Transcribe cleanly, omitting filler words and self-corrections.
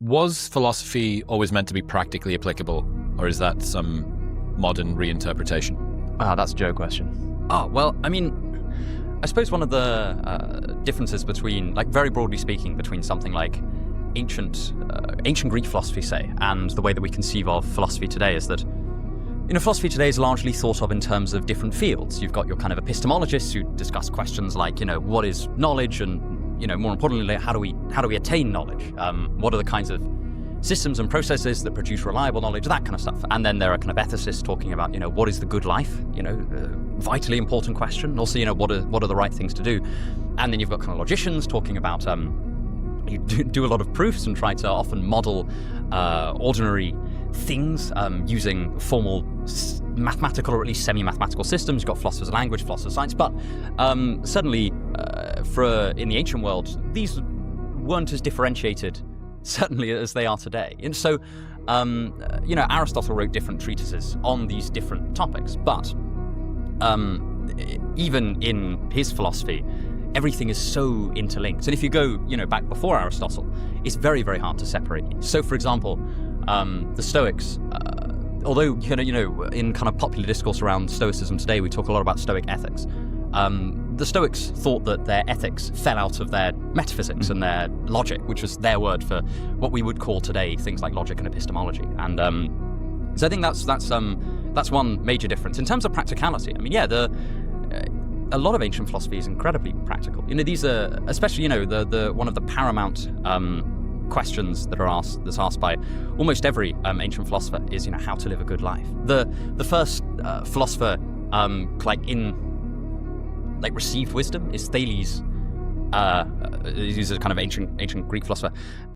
Was philosophy always meant to be practically applicable, or is that some modern reinterpretation? That's a Joe question. Well, I mean, I suppose one of the differences between, like, very broadly speaking, between something like ancient Greek philosophy, say, and the way that we conceive of philosophy today is that, philosophy today is largely thought of in terms of different fields. You've got your kind of epistemologists who discuss questions like, what is knowledge, and, more importantly, how do we attain knowledge? What are the kinds of systems and processes that produce reliable knowledge, that kind of stuff. And then there are kind of ethicists talking about, what is the good life? Vitally important question. Also, what are the right things to do? And then you've got kind of logicians talking about, you do a lot of proofs and try to often model ordinary things using formal mathematical or at least semi-mathematical systems. You've got philosophers of language, philosophers of science, but certainly in the ancient world, these weren't as differentiated certainly as they are today. And so, Aristotle wrote different treatises on these different topics, but even in his philosophy, everything is so interlinked. And if you go, back before Aristotle, it's very, very hard to separate. So, for example, the Stoics, although, in kind of popular discourse around Stoicism today, we talk a lot about Stoic ethics. The Stoics thought that their ethics fell out of their metaphysics and their logic, which was their word for what we would call today things like logic and epistemology. And so I think that's one major difference. In terms of practicality, I mean, a lot of ancient philosophy is incredibly practical. These are, especially, the one of the paramount questions that's asked by almost every ancient philosopher is, how to live a good life. The first philosopher received wisdom is Thales. He's a kind of ancient Greek philosopher.